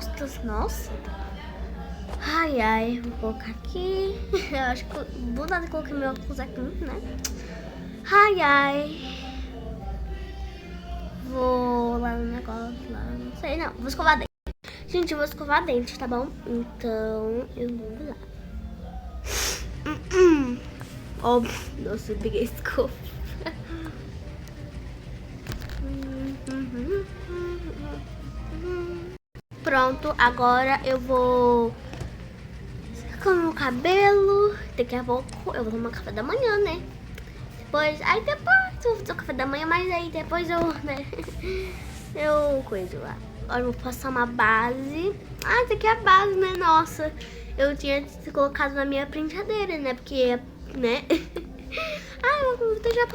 costas, nossa. Ai, ai, vou colocar aqui. Eu acho que vou nada colocar meu óculos aqui, né? Ai, ai. Vou lá no negócio, lá, não sei, não. Vou escovar dente. Gente, eu vou escovar dente, tá bom? Então, eu vou lá. Oh, nossa, eu peguei a escova. Pronto, agora eu vou secar meu cabelo. Daqui a pouco eu vou tomar café da manhã, né? Depois eu vou fazer o café da manhã, mas aí depois né? Eu coiso lá. Agora eu vou passar uma base. Ah, essa aqui é a base, né? Nossa, eu tinha colocado na minha penteadeira, né? Porque, né? Ah, então já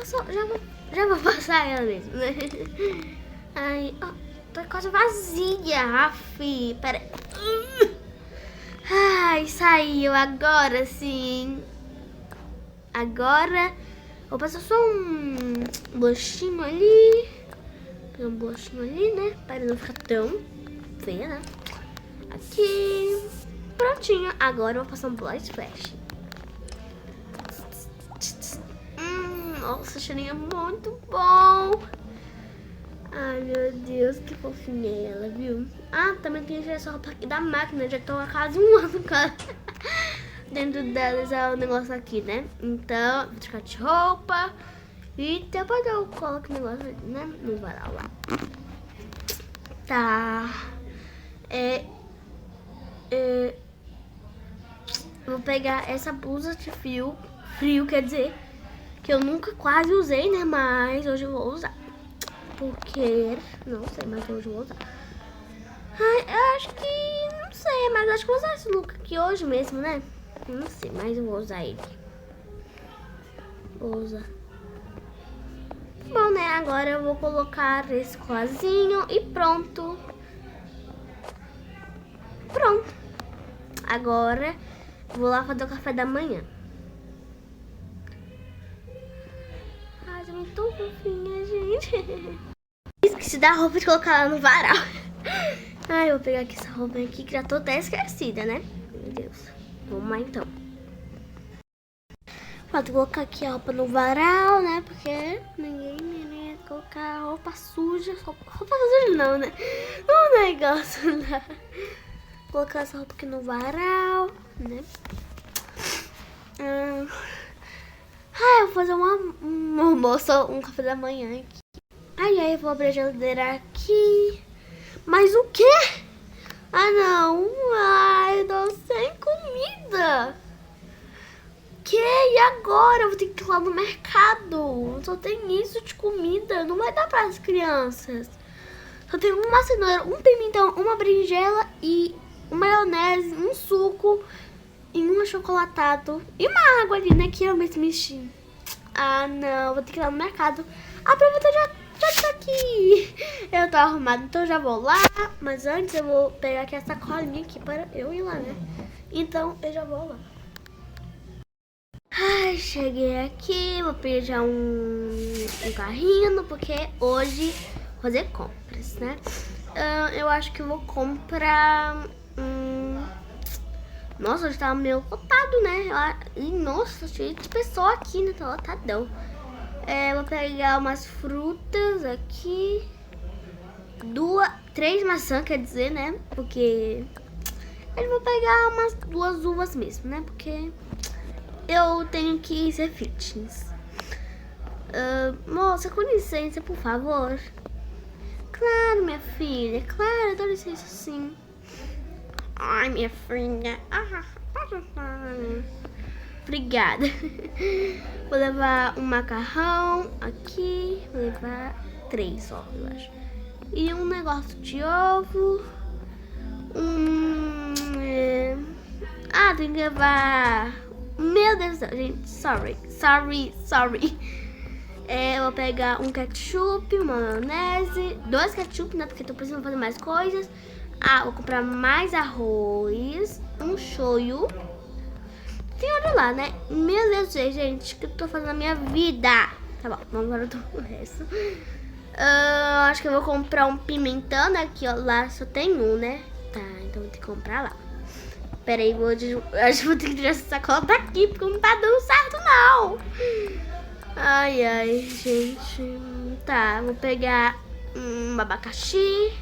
vou passar ela mesmo, né? Ai, ó, tá quase vazia, Aff, pera aí. Ai, saiu agora sim. Agora vou passar só um blushinho ali. Um blushinho ali, né? Para não ficar tão feia, né? Aqui. Prontinho. Agora eu vou passar um blush splash. Nossa, o cheirinho é muito bom. Ai, meu Deus, que fofinha ela, viu? Ah, também tem essa roupa aqui da máquina. Já tô há quase um ano com ela. Dentro delas é o negócio aqui, né? Então, vou trocar de roupa. E depois eu coloco o negócio, né? No varal lá. Tá. Vou pegar essa blusa de frio, quer dizer, que eu nunca quase usei, né? Mas hoje eu vou usar. Porque, não sei, mas hoje eu vou usar. Ai, eu acho que, não sei, mas acho que vou usar esse look aqui hoje mesmo, né? Não sei, mas eu vou usar ele. Vou usar. Bom, né? Agora eu vou colocar esse colarzinho e pronto. Pronto. Agora vou lá fazer o café da manhã. Ai, eu tô tão fofinha, gente. Esqueci da roupa de colocar lá no varal. Ai, eu vou pegar aqui essa roupa aqui que já tô até esquecida, né? Meu Deus. Vamos lá então. Pronto, vou colocar aqui a roupa no varal, né? Porque ninguém merece colocar roupa suja. Roupa suja não, né? Um negócio lá. Vou colocar essa roupa aqui no varal, né? Eu vou fazer um almoço, um café da manhã aqui. Aí eu vou abrir a geladeira aqui. Mas o quê? Ah, não. Ai, eu tô sem comida. Que? E agora? Eu vou ter que ir lá no mercado. Só tem isso de comida. Não vai dar para as crianças. Só tem uma cenoura, um pimentão, uma berinjela e uma maionese, um suco e um achocolatado. E uma água ali, né? Que eu mesmo mexi. Ah, não. Vou ter que ir lá no mercado. Aproveita, já tá aqui. Eu tô arrumada, então já vou lá. Mas antes eu vou pegar aqui essa colinha aqui para eu ir lá, né? Então eu já vou lá. Ai, cheguei aqui, vou pedir já um carrinho, porque hoje vou fazer compras, né? Eu acho que eu vou comprar... Nossa, hoje tava meio lotado, né? E, nossa, cheio de pessoa aqui, né? Tá lotadão. Vou pegar umas frutas aqui. 3 maçãs, quer dizer, né? Porque eu vou pegar umas 2 uvas mesmo, né? Porque eu tenho que ser fitness. Moça, com licença, por favor. Claro, minha filha. Claro, dá licença sim. Ai, minha filha. Obrigada. Vou levar um macarrão aqui. Vou levar 3 só, eu acho. E um negócio de ovo. Tem que levar... Meu Deus do céu, gente. Sorry. Eu vou pegar um ketchup, uma maionese, 2 ketchup, né? Porque tô precisando fazer mais coisas. Vou comprar mais arroz, um shoyu. Tem olha lá, né? Meu Deus do céu, gente, o que eu tô fazendo na minha vida? Tá bom, agora eu tô com o resto. Acho que eu vou comprar um pimentão, né? Aqui, ó, lá só tem um, né? Tá, então vou ter que comprar lá. Pera aí, acho que vou ter que tirar essa sacola daqui, porque não tá dando certo, não. Ai, gente. Tá, vou pegar um abacaxi,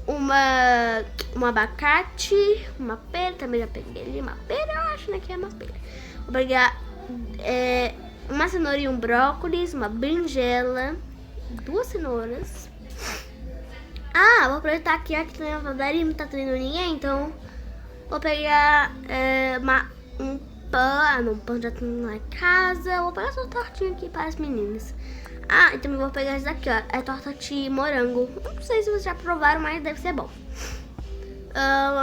um abacate, uma pera, também já peguei ali, uma pera, eu acho, né, que é uma pera. Vou pegar uma cenoura e um brócolis, uma berinjela, 2 cenouras. Ah, vou aproveitar aqui, ó, que tem uma padaria e não tá tendo ninguém, então vou pegar um pão, não, pão já tem lá em casa, vou pegar essa tortinha aqui para as meninas. Ah, e também vou pegar essa daqui, ó, é torta de morango. Não sei se vocês já provaram, mas deve ser bom.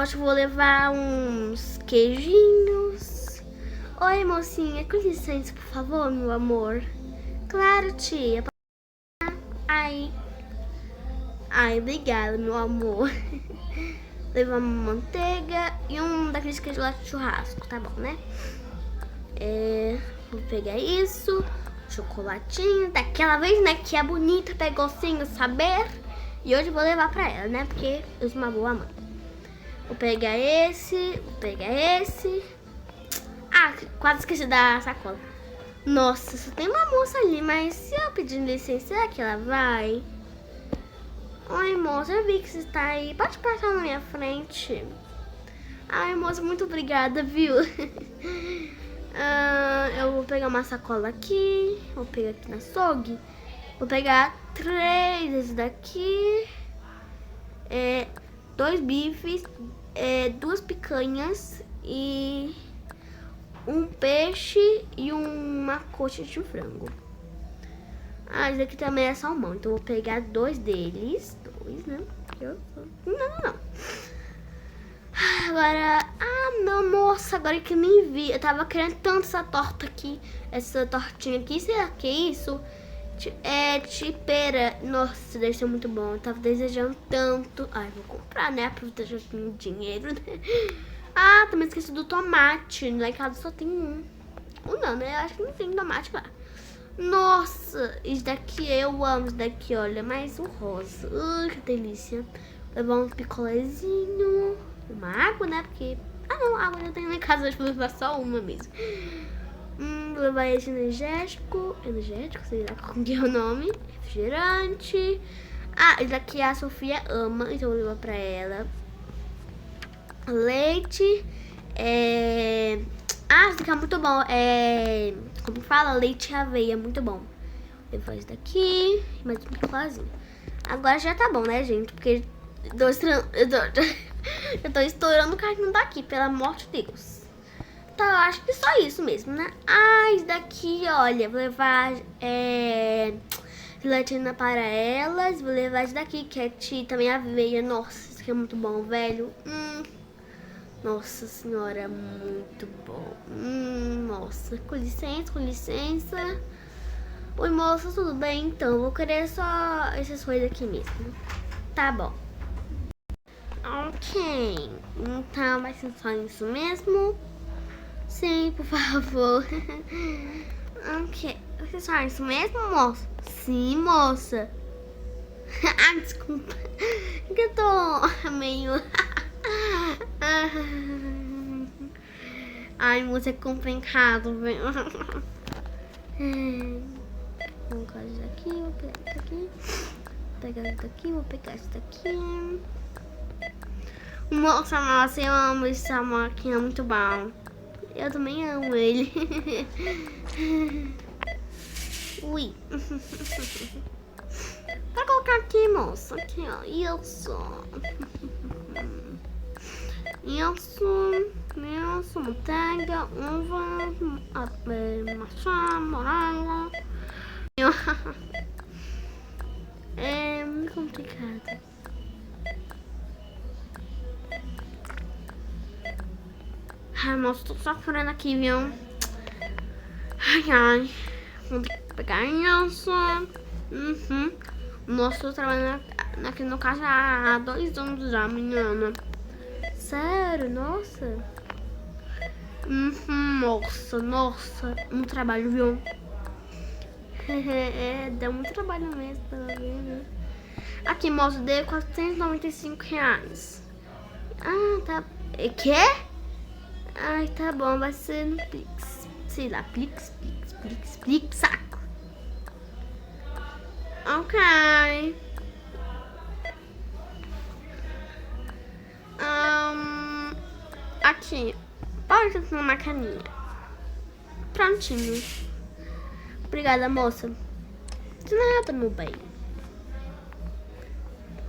Acho que vou levar uns queijinhos. Oi, mocinha, com licença, por favor, meu amor. Claro, tia. Ai, obrigada, meu amor. Levar uma manteiga e um daqueles queijos lá de churrasco, tá bom, né? Vou pegar isso, chocolatinho, daquela vez, né, que a bonita pegou sem eu saber. E hoje eu vou levar pra ela, né, porque eu sou uma boa mãe. Vou pegar esse. Ah, quase esqueci da sacola. Nossa, só tem uma moça ali, mas se eu pedir licença, será que ela vai? Oi, moça, eu vi que você está aí. Pode passar na minha frente. Ai, moça, muito obrigada, viu? Eu vou pegar uma sacola aqui. Vou pegar aqui na açougue. Vou pegar 3 desses daqui. 2 bifes. 2 picanhas. E um peixe e uma coxa de frango. Ah, esse aqui também é salmão, então eu vou pegar 2 deles. 2, né? Não. Agora, não, moça, agora que eu nem vi. Eu tava querendo tanto essa torta aqui, essa tortinha aqui. Será que é isso? De pera. Nossa, deve ser muito bom. Eu tava desejando tanto. Ai, vou comprar, né? Aproveitar já tenho dinheiro, né? Ah, também esqueci do tomate. Lá em casa só tem um. Não, né? Eu acho que não tem tomate lá. Nossa, isso daqui eu amo, isso daqui, olha, mais um rosa. Que delícia. Levar um picolézinho, uma água, né, porque... não, água eu tenho lá em casa, acho que vou levar só uma mesmo. Vou levar esse energético, sei lá como que é o nome, refrigerante. Isso daqui a Sofia ama, então eu vou levar pra ela. Leite, isso daqui é muito bom, como fala, leite e aveia, muito bom. Eu vou esse daqui, mais um picolézinho. Agora já tá bom, né, gente? Porque eu tô estourando o carrinho daqui, pelo amor de Deus. Então eu acho que só isso mesmo, né? Isso daqui, olha, vou levar gelatina para elas. Vou levar esse daqui, que é também aveia. Nossa, isso aqui é muito bom, velho. Nossa senhora, muito bom. Nossa, com licença. Oi, moça, tudo bem? Então, vou querer só essas coisas aqui mesmo. Tá bom. Ok. Então, vai ser só isso mesmo? Sim, por favor. Ok. Vai ser só isso mesmo, moça? Sim, moça. Desculpa. Que eu tô meio... Ai, moça, é complicado, velho. Vou colocar isso aqui, vou pegar isso aqui. Vou pegar isso aqui, vou pegar isso aqui. Nossa, eu amo esse salmão aqui, é muito bom. Eu também amo ele. Ui. Vou colocar aqui, moça. Aqui, ó. Isso, manteiga, uva, maçã, morango. É muito complicado. Nossa, tô sofrendo aqui, viu? Ai. Vou ter que pegar isso. Nossa, tô trabalhando aqui no caso há 2 anos já, menina. Sério? Nossa. Nossa. Muito trabalho, viu? Deu muito trabalho mesmo, pela vida. Aqui, moço, deu R$495. Ah, tá. Quê? Ai, tá bom, vai ser no Pix. Sei lá, Pix, saco. Ok. Aqui. Pode entrar na maquininha. Prontinho. Obrigada, moça. De nada, meu bem.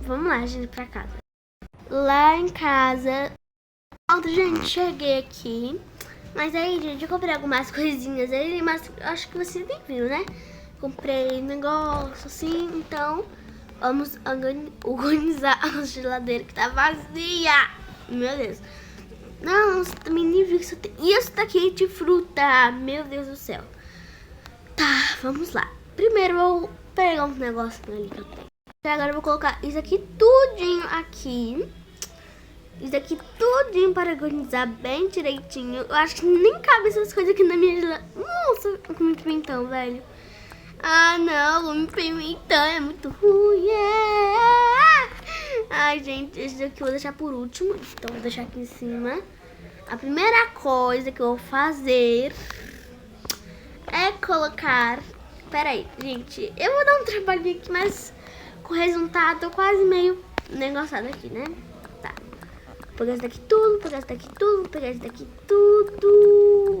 Vamos lá, gente, pra casa. Lá em casa. Pronto, gente, cheguei aqui. Mas aí, gente, eu comprei algumas coisinhas aí, mas acho que você nem viu, né? Comprei um negócio assim, então vamos organizar a geladeira que tá vazia. Meu Deus. Não, você também nem viu que isso tem. Isso daqui de fruta. Meu Deus do céu. Tá, vamos lá. Primeiro eu vou pegar um negócio ali que eu tenho. E agora eu vou colocar isso aqui tudinho aqui. Isso aqui tudinho para organizar bem direitinho. Eu acho que nem cabe essas coisas aqui na minha geladeira. Nossa, com pimentão, velho. Ah, não, com pimentão é muito ruim. Ai, gente, esse daqui eu vou deixar por último. Então, vou deixar aqui em cima. A primeira coisa que eu vou fazer é colocar... Pera aí, gente. Eu vou dar um trabalhinho aqui, mas com o resultado quase meio negociado aqui, né? Tá. Vou pegar esse daqui tudo, pegar esse daqui tudo, pegar esse daqui tudo.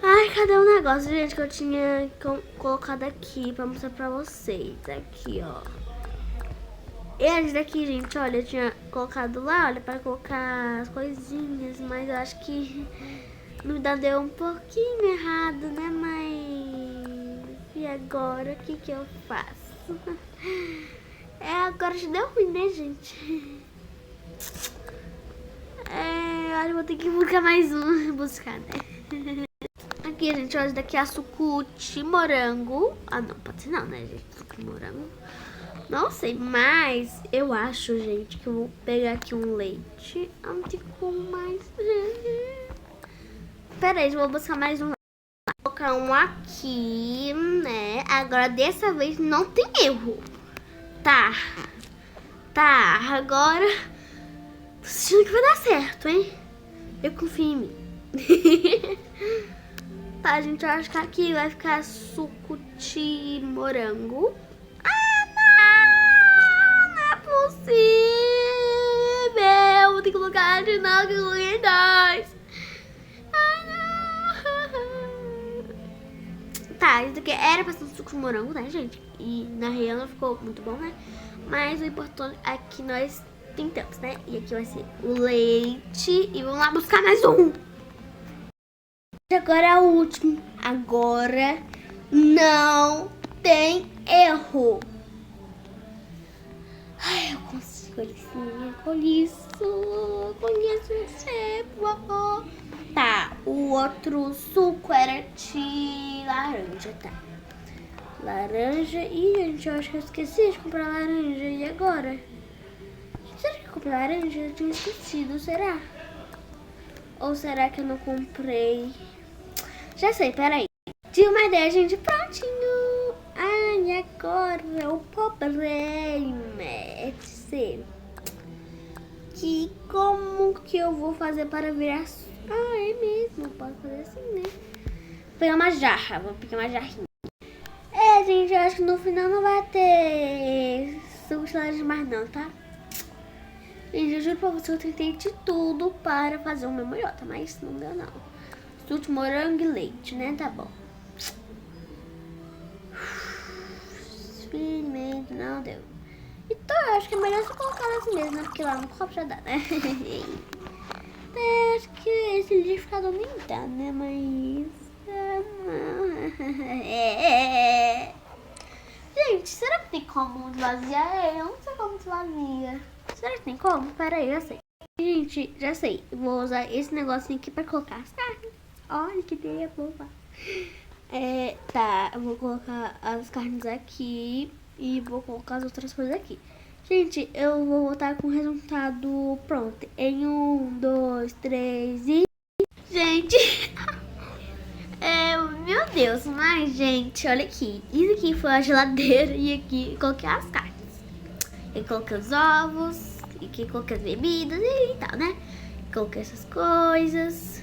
Ai, cadê o negócio, gente, que eu tinha colocado aqui pra mostrar pra vocês? Aqui, ó. Esse daqui, gente, olha, eu tinha colocado lá, olha, para colocar as coisinhas, mas eu acho que no verdade deu um pouquinho errado, né, mas... E agora, o que eu faço? Agora já deu ruim, né, gente? Agora eu vou ter que buscar mais um, né? Aqui, gente, olha, daqui é sucute morango. Ah, não, pode ser não, né, gente? Sucute morango. Não sei, mas eu acho, gente, que eu vou pegar aqui um leite. Não tem como mais. Pera aí, eu vou buscar mais um. Vou colocar um aqui, né? Agora, dessa vez, não tem erro. Tá, agora... Tô sentindo que vai dar certo, hein? Eu confio em mim. Tá, gente, eu acho que aqui vai ficar sucute morango. Não é possível. Vou ter que colocar de novo, que eu coloquei dois. Tá, isso aqui era pra ser um suco de morango, né, gente? E na real não ficou muito bom, né? Mas o importante é que nós tentamos, né? E aqui vai ser o leite. E vamos lá buscar mais um. Agora é o último. Agora não tem erro. Ai, eu consigo, Alicinha. Com isso, tá, o outro suco era de laranja, tá? Laranja. Ih, gente, eu acho que eu esqueci de comprar laranja. E agora? Será que eu comprei laranja? Eu tinha esquecido, será? Ou será que eu não comprei? Já sei, peraí. Tive uma ideia, gente. Prontinho. Ai, agora o problema é ser que como que eu vou fazer para virar... Ah, é mesmo. Posso fazer assim, né? Vou pegar uma jarra. Vou pegar uma jarrinha. Gente, eu acho que no final não vai ter suco de laranja mais não, tá? Gente, eu juro pra você, eu tentei de tudo para fazer o meu melhor, tá? Mas não deu, não. Suco de morango e leite, né? Tá bom. Experimento, não deu. Então, eu acho que é melhor você colocar assim mesmo, né? Porque lá no copo já dá, né? Acho que esse liquidificador nem dá, né? Mas... Gente, será que tem como esvaziar? Eu não sei como esvazia. Será que tem como? Pera aí, já sei. Gente, já sei. Eu vou usar esse negocinho aqui pra colocar as carnes. Olha que ideia boba. Tá, eu vou colocar as carnes aqui e vou colocar as outras coisas aqui. Gente, eu vou voltar com o resultado pronto. Em 1, 2, 3 e... Gente... meu Deus, mas gente, olha aqui. Isso aqui foi a geladeira e aqui coloquei as carnes. Eu coloquei os ovos, e aqui coloquei as bebidas e tal, né? Coloquei essas coisas.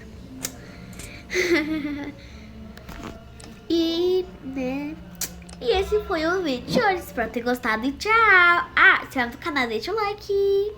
E, né? E esse foi o vídeo de hoje. Espero ter gostado e tchau! Ah, se inscreve no canal, deixa o like.